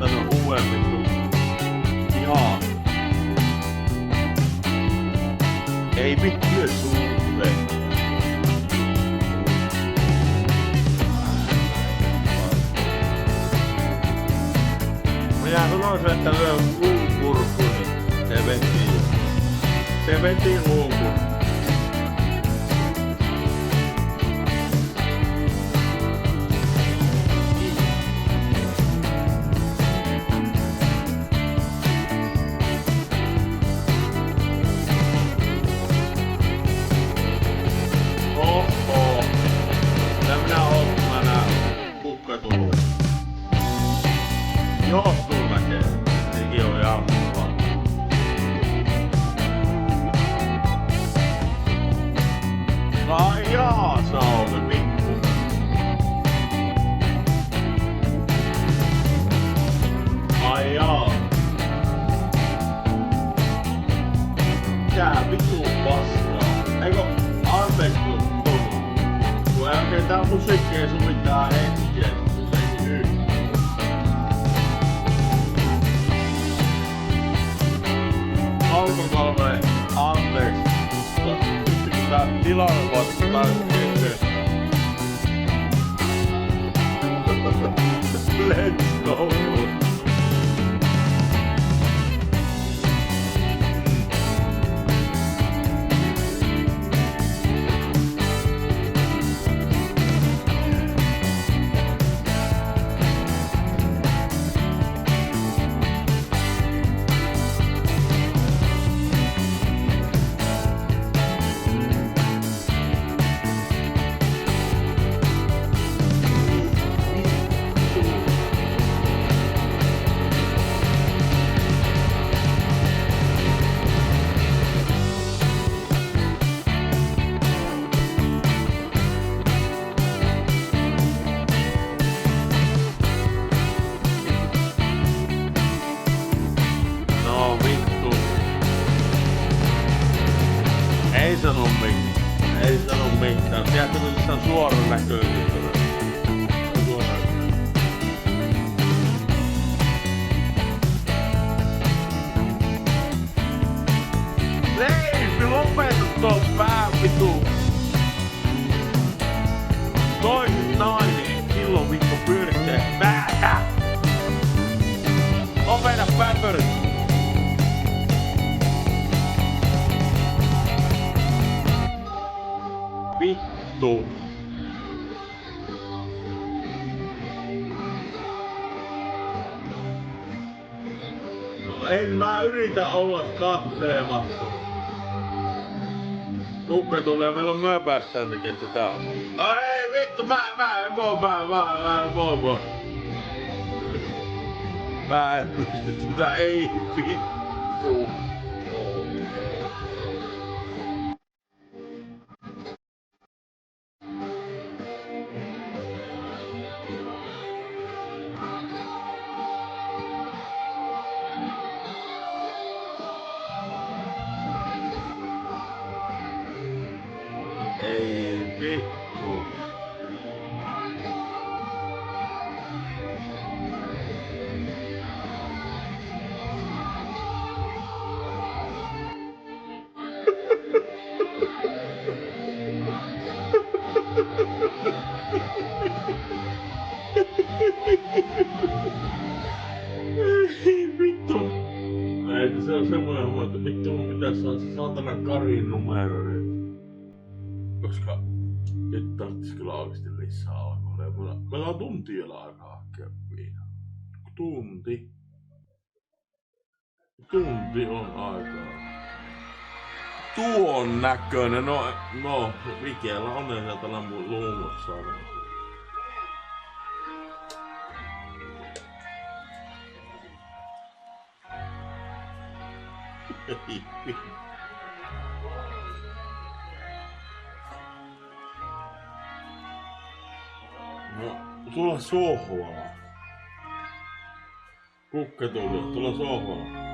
löytänyt uuden vittu ihan. Ei vittu suhteen. Minä sanoisin, että lyö luun kurkkuun, niin se veti luun kurkkuun. Johtuu näkee. Sekin on ihan mukava. Ai jaa, Sauli, vittu. Ai jaa. Tää vittu paskaa. Eikö anteeksi kun älkeen tää musiikki ei suvittaa hetken. Alkokolme, anteeksi. Pystytkö tää tilalle vastaan eteen? Let's go! Ei sano mitään. Tiedätkö, että tässä on suora näköisyyttä. Leipi, lopeta tuon pää vitu. Toiset nainen, silloin vittu pyörittää päätä. Lopeta päpörit. Vittu. No en mä yritä olla katteematta. Kukke tulee, meillä on myöpäässään tekee tätä. Ei vittu, mä en voi. Mä en pysty tätä, ei vittu. Ei vittu. Ei vittu. Ei, se on semmoinen homma, että vittu mun pitäis saada se saatana Karin numero nyt. Koska nyt tarvitsis kyllä oikeesti lisää alkoholia. Meillä on tunti vielä aikaa hakea viinaa. Tunti on aikaa. Tuon näköinen, no, Vikeellä on ne sieltä luumussa. No, tulla sohvaa. Kukke tuli, tulla sohvaa.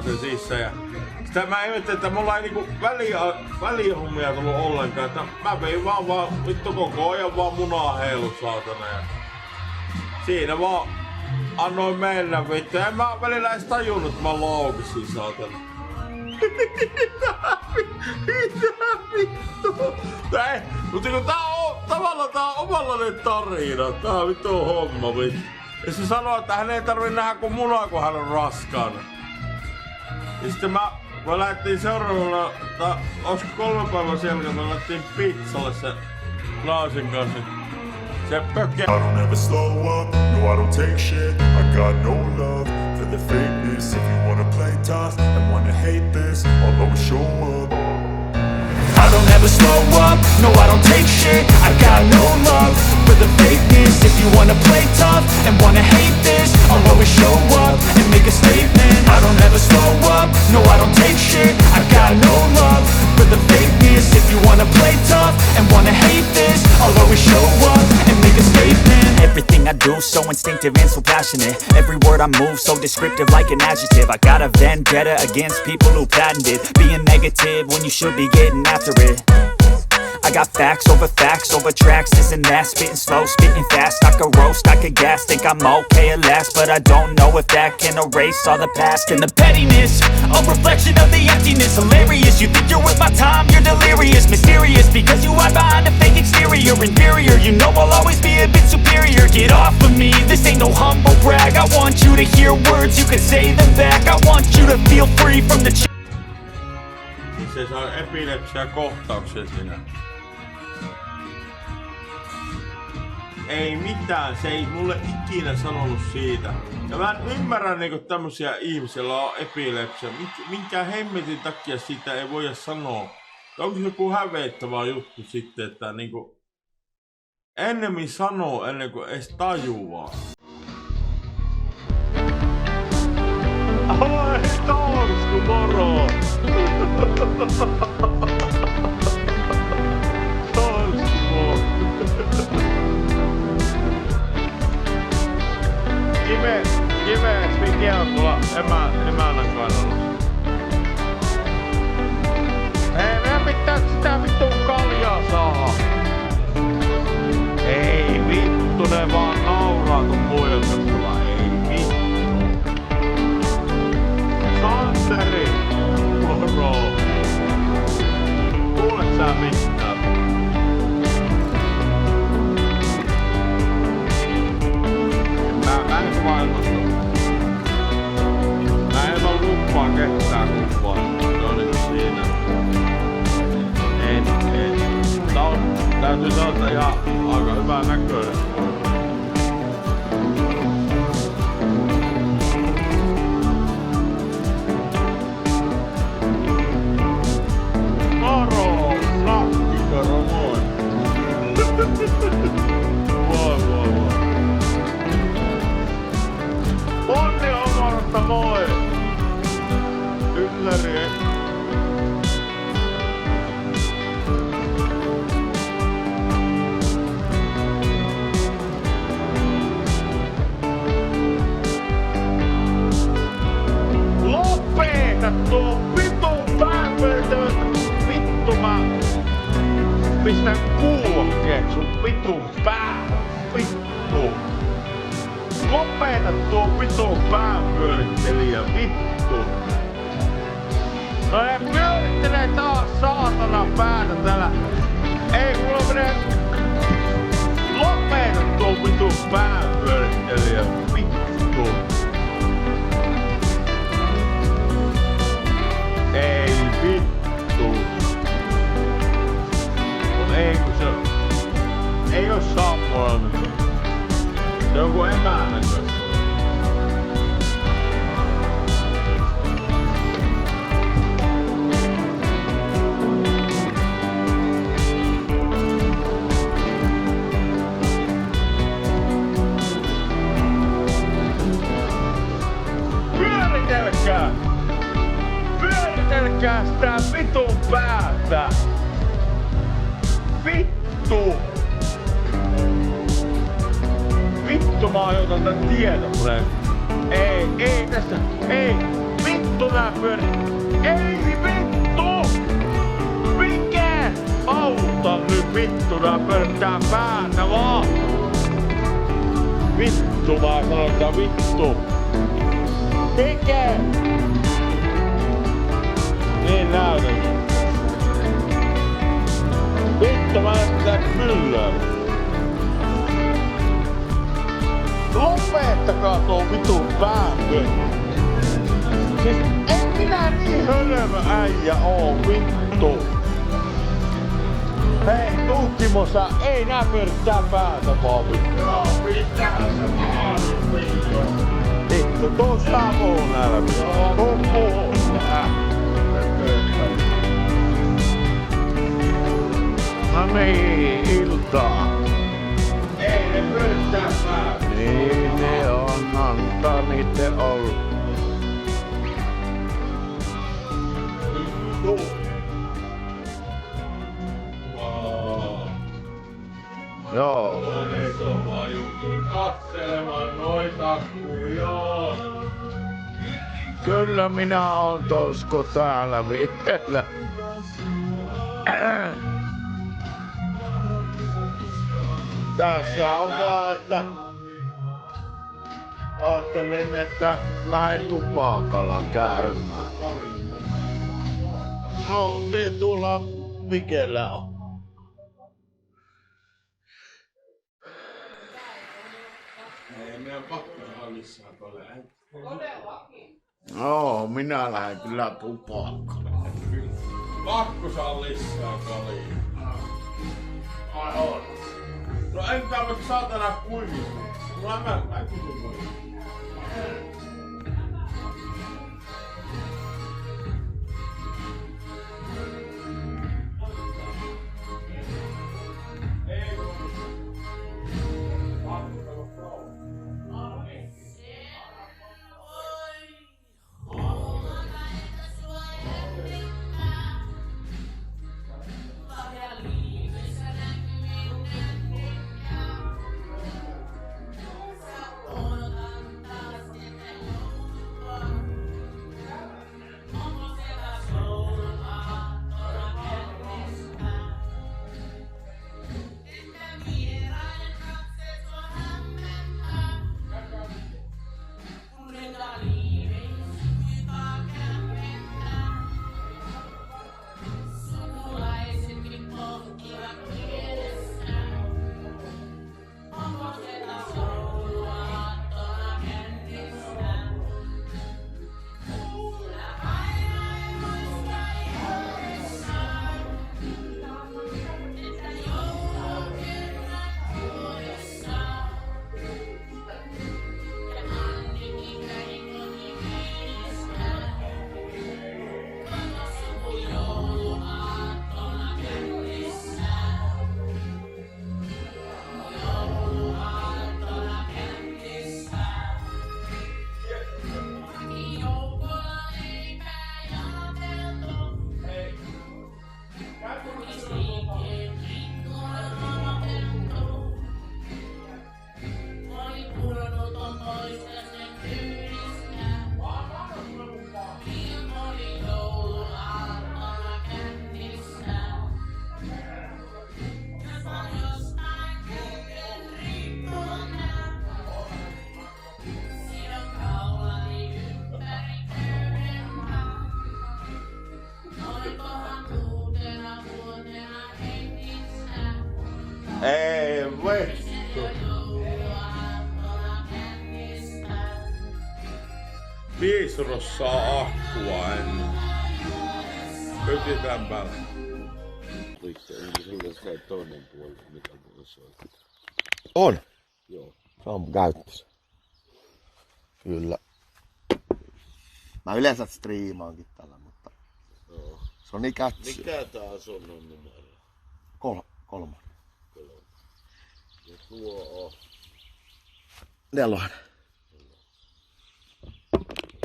sen sisään ja sitä mä ihmettelin, että mulla ei niinku välihommia tullut ollenkaan, että mä vein vaan vittu koko ajan vaan munaa heilu saatana ja siinä vaan annoin mennä vittu. En mä välillä edes tajunnut, että mä loukisin saatana. Mitä vittu? Mutta kun tavallaan tää on omanlainen tarina. Tää on vittu homma vittu. Ja se sanoo, että hän ei tarvi nähdä kuin munaa, kun hän on raskaana. Ja sitten mä lähdettiin seuraavana, olisiko 3 päivän selkeä, me lähdettiin pizzalle se Klaasin kanssa. Se pökkä. I don't ever slow up, no I don't take shit. I got no love for the fakeness. If you wanna play tough and wanna hate this, I'll always show up. I don't ever slow up, no I don't take shit. I got no love for the fakeness. If you wanna play tough and wanna hate this, I'll always show up and make a statement. I don't ever slow up, no I don't take shit. I got no love for the fakeness. If you wanna play tough and wanna hate this, I'll always show up and make a statement. Everything I do so instinctive and so passionate. Every word I move so descriptive like an adjective. I got a vendetta against people who patented being negative when you should be getting after it. I got facts over tracks, this and that. Spitting slow, spitting fast. I could roast, I could gas. Think I'm okay at last, but I don't know if that can erase all the past. And the pettiness, a reflection of the emptiness. Hilarious, you think you're worth my time, you're delirious. Mysterious, because you hide behind a fake exterior. Inferior, you know I'll always be a bit superior. Get off of me, this ain't no humble brag. I want you to hear words, you can say them back. I want you to feel free from the Se saa epilepsia kohtauksen siinä. Ei mitään, se ei mulle ikinä sanonut siitä. Ja mä en ymmärrä niinku tämmösiä ihmisiä, joilla on epilepsia. Minkä hemmetin takia siitä ei voida sanoa. Onko se joku hävettävä juttu sitten, että niinku ennemmin sanoo ennen kuin edes tajuaa. Oi, Torsku, moro! Torsku, moro! Kives, mikä on tuolla emännän kannalla? Hei, meidän pitää sitä vittu kaljaa saada! Ei vittu, ne vaan nauraa kun muijat tulla, ei vittu! Santeri! Moro! Kuulet sä mitään? Mä en maailmasta. Mä en oo luppaa ketään kumpaa. Se on niinku siinä. En. Täytyy sanoa ihan aika hyvää näköinen. Moro! Rakkikoro, moi! Voi. Onni Omarasta, moi! Ylläri! Lopeta tuo vitun pääpöytö! Vittu mä pistän kuulokkeen sun vitun päähän! Vittu! Lopeta tuo vitun pääpyörittelijä, vittu! No ne pyörittelee taas saatana päätä täällä! Ei mulla menee... Lopeta tuo vitun pääpyörittelijä, vittu! Ei vittu! Mut ei kun se... Ei oo Samuel nyt. Se on kuin emännän kanssa. Pyöritelkää! Pyöritelkää sitä vitun päätä! Vittu! Vittu mä ajoitan tän tietokoneen. Ei tässä, ei! Vittu! vittu nää Ei vittu! Mikä? Auta nyt vittu nää pörttää päätä vaan! Vittu mä sanon, vittu! Mikä? Niin näytän. Vittu mä näyttää kyllä. Lopettakaa tuo vitun pääpö. Siis en minä niin hölmö äijä oo vittu. Hei Tukkimossa ei nää pyörittää päätä vaan vittu. Joo pitää se vaan vittu. Vittu tuossa on näällä vittu. No niin, iltaa. Ei ne pyörittää päätä. Niin ne on, antaa niitten olla. Joo. Mä jutun katselemaan noita kujaa. Kyllä minä oon Tosko täällä vielä. Tässä on vaan, että ajattelin, että lähden tupakalla käymään. No, niin tuolla Mikellä on. Ei meidän pakko saada lisää koleja. Joo, minä lähden kyllä tupakkaan. Pakko saa lisää kaljaa. Ai on. No entä vaikka saatana kuivista? Mulla mä kutun. Ei vittu. 5 rossaa akkua ennen. Ytetään päälle. Sulle toinen puoli, mikä voisi olla. On? Joo. Se on käytössä. Kyllä. Mä yleensä striimaankin tällä, mutta Joo. se on ikätsi. Mikä taas on numero? Kolmonen. Ja tuo on. 4.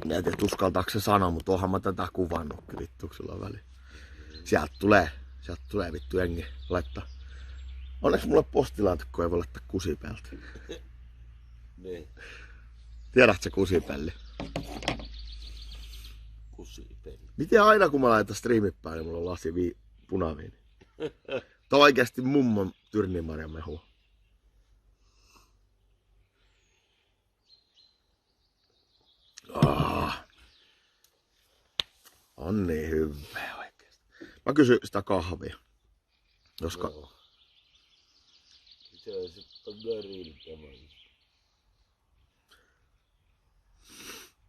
Mä en tiedä uskaltaako se sanoa, mutta onhan mä tätä kuvannutkin vittuksella väliin. Sieltä tulee vittu jengi laittaa. Onneksi mulle postilaatikko ei voi laittaa kusipeltä. Niin. Tiedätkö kusipelli? kusipeli. Miten aina kun mä laitan striimit päälle, niin mulla on lasi punaviini. Tää on oikeesti mummon tyrnimarjan mehua. On niin hyvää oikeesti. Mä kysyn sitä kahvia. Koska Joo. Se on sitten grill tämä.